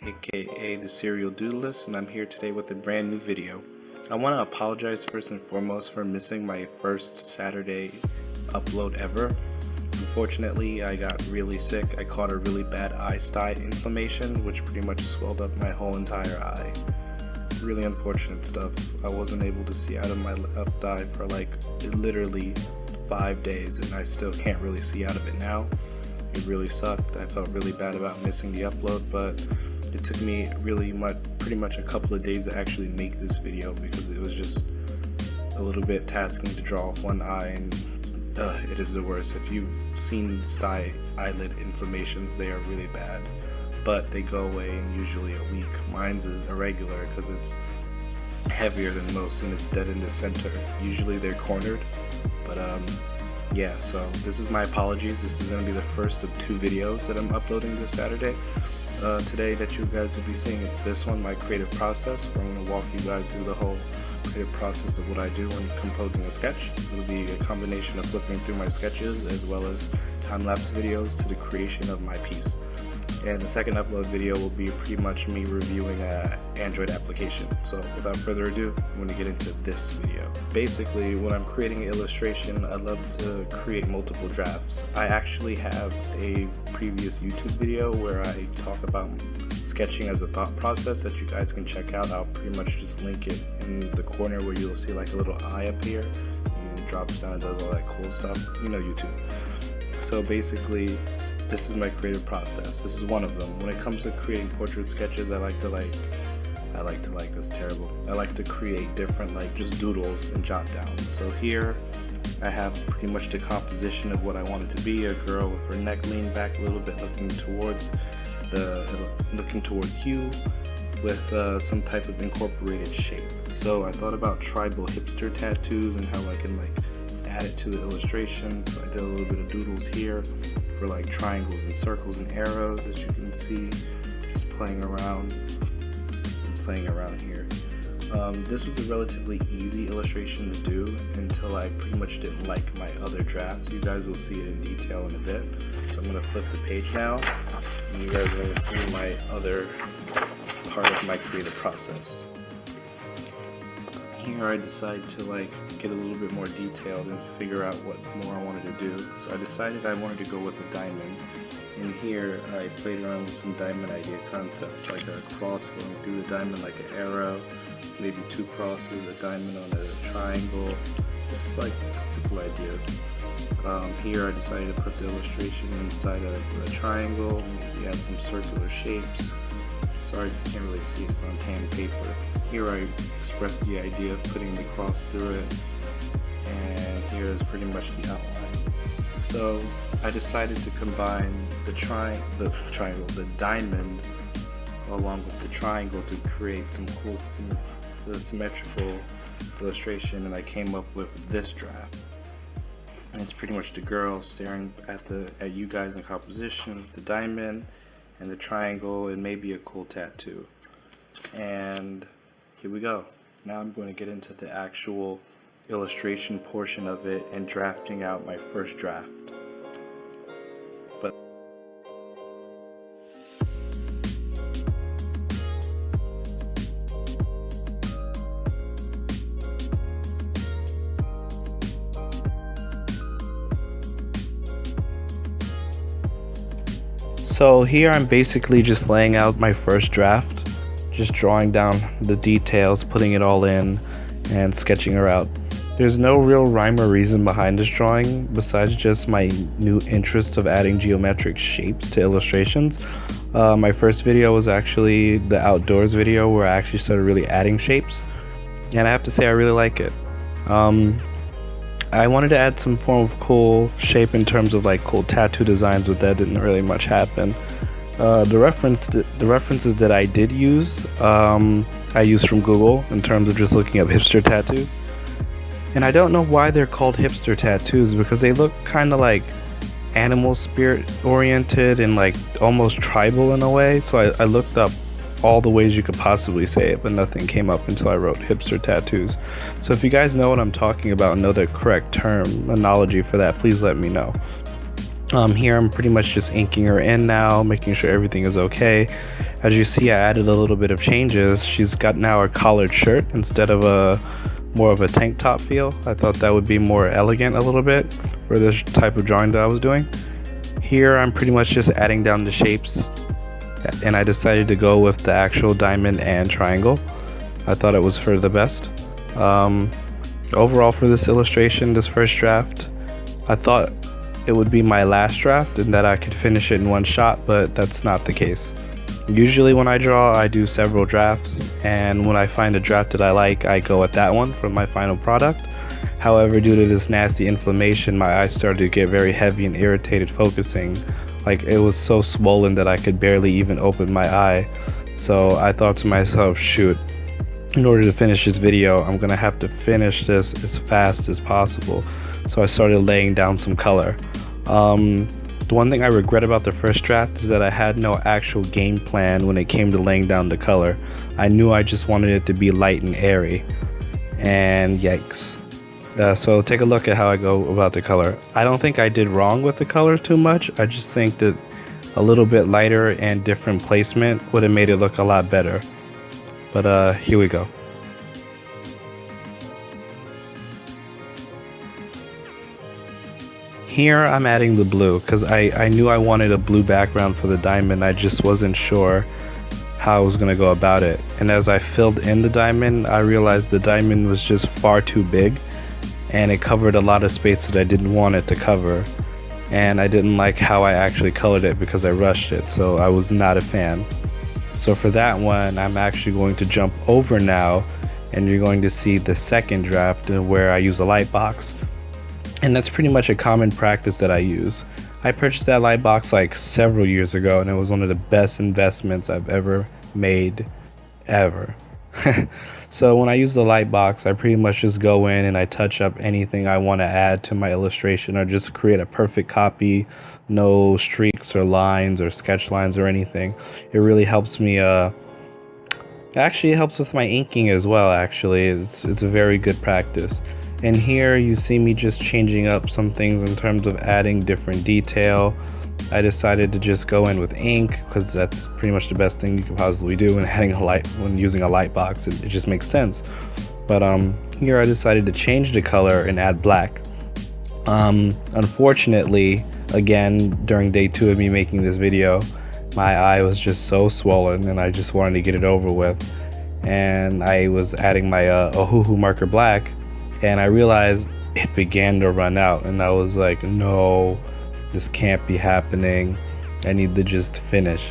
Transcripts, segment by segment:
aka the Serial Doodlist, and I'm here today with a brand new video. I want to apologize first and foremost for missing my first Saturday upload ever. Unfortunately, I got really sick. I caught a really bad eye stye inflammation, which pretty much swelled up my whole entire eye. Really unfortunate stuff. I wasn't able to see out of my left eye for like literally 5 days, and I still can't really see out of it now. It really sucked. I felt really bad about missing the upload, but it took me pretty much a couple of days to actually make this video because it was just a little bit tasking to draw off one eye, and it is the worst. If you've seen stye eyelid inflammations, they are really bad, but they go away in usually a week. Mine's is irregular because it's heavier than most and it's dead in the center. Usually they're cornered, but yeah, so this is my apologies. This is going to be the first of 2 videos that I'm uploading this Saturday. Today that you guys will be seeing, it's this one, my creative process, where I'm going to walk you guys through the whole creative process of what I do when composing a sketch. It'll be a combination of flipping through my sketches as well as time-lapse videos to the creation of my piece. And the second upload video will be pretty much me reviewing an Android application. So without further ado, I'm going to get into this video. Basically, when I'm creating an illustration, I love to create multiple drafts. I actually have a previous YouTube video where I talk about sketching as a thought process that you guys can check out. I'll pretty much just link it in the corner where you'll see like a little eye up here, and it drops down and does all that cool stuff. You know YouTube. So basically, this is my creative process. This is one of them. When it comes to creating portrait sketches, I like to that's terrible. I like to create different just doodles and jot downs. So here I have pretty much the composition of what I want it to be. A girl with her neck leaned back a little bit, looking towards you with some type of incorporated shape. So I thought about tribal hipster tattoos and how I can add it to the illustration. So I did a little bit of doodles here for triangles and circles and arrows, as you can see, just playing around here. This was a relatively easy illustration to do until I pretty much didn't like my other drafts. You guys will see it in detail in a bit. So I'm going to flip the page now, and you guys are going to see my other part of my creative process. Here I decided to get a little bit more detailed and figure out what more I wanted to do. So I decided I wanted to go with a diamond. And here I played around with some diamond idea concepts, like a cross going through the diamond like an arrow, maybe 2 crosses, a diamond on a triangle, just simple ideas. Here I decided to put the illustration inside of a triangle. We add some circular shapes. Sorry, you can't really see it, it's on tan paper. Here I expressed the idea of putting the cross through it, and here is pretty much the outline. So I decided to combine the diamond along with the triangle to create some cool symmetrical illustration, and I came up with this draft. And it's pretty much the girl staring at you guys in composition, the diamond and the triangle, and maybe a cool tattoo. And here we go. Now I'm going to get into the actual illustration portion of it and drafting out my first draft. So here I'm basically just laying out my first draft, just drawing down the details, putting it all in, and sketching her out. There's no real rhyme or reason behind this drawing besides just my new interest of adding geometric shapes to illustrations. My first video was actually the outdoors video where I actually started really adding shapes, and I have to say I really like it. I wanted to add some form of cool shape in terms of cool tattoo designs, but that didn't really much happen. The references that I did use, I used from Google in terms of just looking up hipster tattoos. And I don't know why they're called hipster tattoos, because they look kind of like animal spirit oriented and almost tribal in a way. So I looked up all the ways you could possibly say it, but nothing came up until I wrote hipster tattoos. So if you guys know what I'm talking about and know the correct terminology for that, please let me know. Here I'm pretty much just inking her in now, making sure everything is okay. As you see, I added a little bit of changes. She's got now a collared shirt instead of a more of a tank top feel. I thought that would be more elegant a little bit for this type of drawing that I was doing. Here I'm pretty much just adding down the shapes, and I decided to go with the actual diamond and triangle. I thought it was for the best. Overall for this illustration, this first draft, I thought it would be my last draft and that I could finish it in one shot, but that's not the case. Usually when I draw, I do several drafts, and when I find a draft that I like, I go with that one for my final product. However, due to this nasty inflammation, my eyes started to get very heavy and irritated focusing. Like, it was so swollen that I could barely even open my eye. So I thought to myself, shoot, in order to finish this video, I'm gonna have to finish this as fast as possible. So I started laying down some color. The one thing I regret about the first draft is that I had no actual game plan when it came to laying down the color. I knew I just wanted it to be light and airy, and yikes. So take a look at how I go about the color. I don't think I did wrong with the color too much. I just think that a little bit lighter and different placement would have made it look a lot better. But here we go. Here I'm adding the blue because I knew I wanted a blue background for the diamond. I just wasn't sure how I was going to go about it. And as I filled in the diamond, I realized the diamond was just far too big and it covered a lot of space that I didn't want it to cover. And I didn't like how I actually colored it because I rushed it, so I was not a fan. So for that one, I'm actually going to jump over now, and you're going to see the second draft where I use a light box. And that's pretty much a common practice that I use. I purchased that light box like several years ago, and it was one of the best investments I've ever made, ever. So when I use the light box, I pretty much just go in and I touch up anything I want to add to my illustration, or just create a perfect copy, no streaks or lines or sketch lines or anything. It really helps me, actually it helps with my inking as well. Actually, it's a very good practice. And here you see me just changing up some things in terms of adding different detail. I decided to just go in with ink because that's pretty much the best thing you can possibly do when using a light box. It just makes sense. But here I decided to change the color and add black. Unfortunately, again, during day 2 of me making this video, my eye was just so swollen and I just wanted to get it over with. And I was adding my Ohuhu marker black, and I realized it began to run out, and I was like, no, this can't be happening. I need to just finish.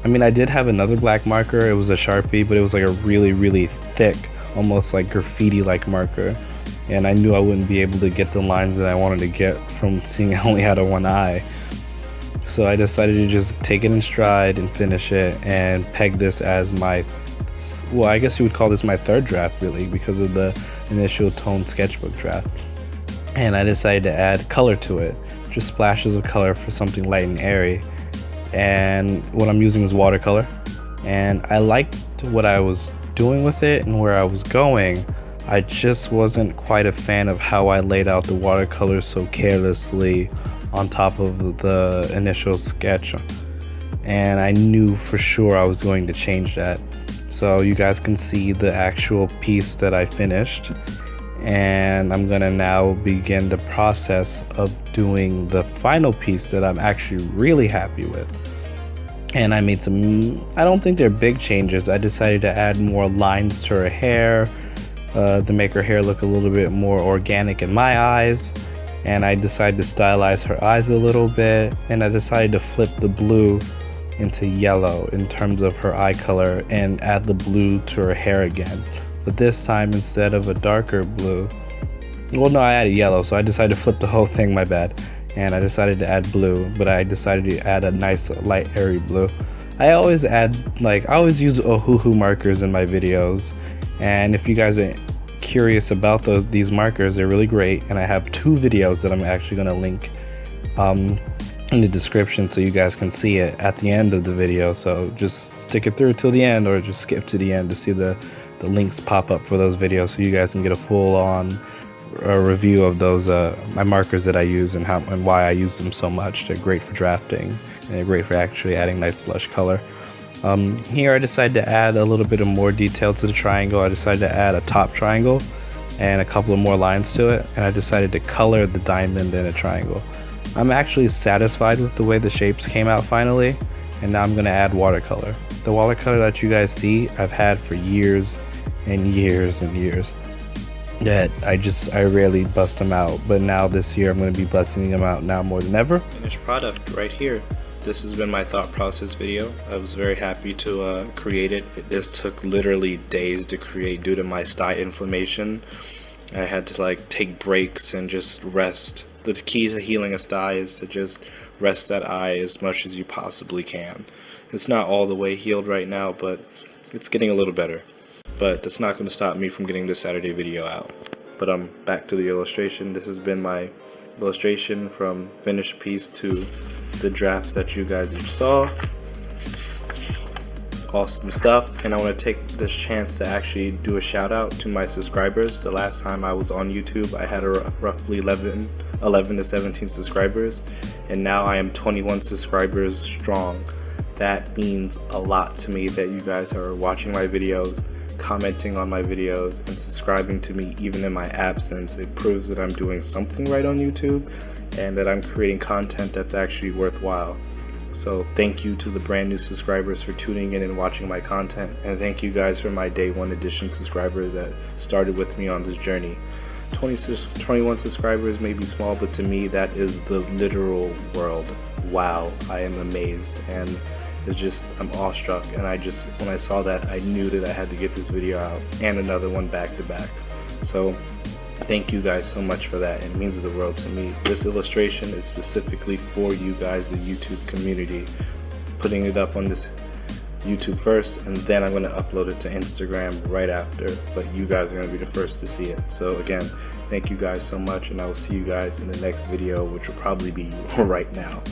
I mean, I did have another black marker. It was a Sharpie, but it was like a really, really thick, almost like graffiti-like marker. And I knew I wouldn't be able to get the lines that I wanted to get from seeing I only had one eye. So I decided to just take it in stride and finish it and peg this as my, well, I guess you would call this my third draft really, because of the initial tone sketchbook draft. And I decided to add color to it, just splashes of color for something light and airy. And what I'm using is watercolor, and I liked what I was doing with it and where I was going. I just wasn't quite a fan of how I laid out the watercolor so carelessly on top of the initial sketch, and I knew for sure I was going to change that. So you guys can see the actual piece that I finished, and I'm gonna now begin the process of doing the final piece that I'm actually really happy with. And I made some, I don't think they're big changes. I decided to add more lines to her hair to make her hair look a little bit more organic in my eyes. And I decided to stylize her eyes a little bit, and I decided to flip the blue into yellow in terms of her eye color and add the blue to her hair again. But this time, instead of a darker blue, well, no, I added yellow, so I decided to flip the whole thing, my bad. And I decided to add blue, but I decided to add a nice light airy blue. I always add, like, I always use Ohuhu markers in my videos, and if you guys are curious about these markers, they're really great, and I have 2 videos that I'm actually going to link in the description so you guys can see it at the end of the video. So just stick it through till the end, or just skip to the end to see the links pop up for those videos, so you guys can get a full-on review of those my markers that I use and why I use them so much. They're great for drafting, and they're great for actually adding nice lush color. Here I decided to add a little bit of more detail to the triangle. I decided to add a top triangle and a couple of more lines to it, and I decided to color the diamond in a triangle. I'm actually satisfied with the way the shapes came out finally, and now I'm going to add watercolor. The watercolor that you guys see I've had for years and years and years, that I rarely bust them out, but now this year I'm going to be busting them out now more than ever. Finished product right here. This has been my thought process video. I was very happy to create it. This took literally days to create due to my stye inflammation. I had to like take breaks and just rest. The key to healing a stye is to just rest that eye as much as you possibly can. It's not all the way healed right now, but it's getting a little better. But that's not going to stop me from getting this Saturday video out. But back to the illustration. This has been my illustration from finished piece to the drafts that you guys just saw. Awesome stuff, and I want to take this chance to actually do a shout out to my subscribers. The last time I was on YouTube I had roughly 11 to 17 subscribers, and now I am 21 subscribers strong. That means a lot to me that you guys are watching my videos, commenting on my videos, and subscribing to me even in my absence. It proves that I'm doing something right on YouTube and that I'm creating content that's actually worthwhile. So thank you to the brand new subscribers for tuning in and watching my content, and thank you guys for my day one edition subscribers that started with me on this journey. 21 subscribers may be small, but to me that is the literal world. Wow, I am amazed, and it's just, I'm awestruck, and when I saw that, I knew that I had to get this video out and another one back to back. So thank you guys so much for that. It means the world to me. This illustration is specifically for you guys, the YouTube community. Putting it up on this YouTube first, and then I'm going to upload it to Instagram right after, but you guys are going to be the first to see it. So again, thank you guys so much, and I will see you guys in the next video, which will probably be right now.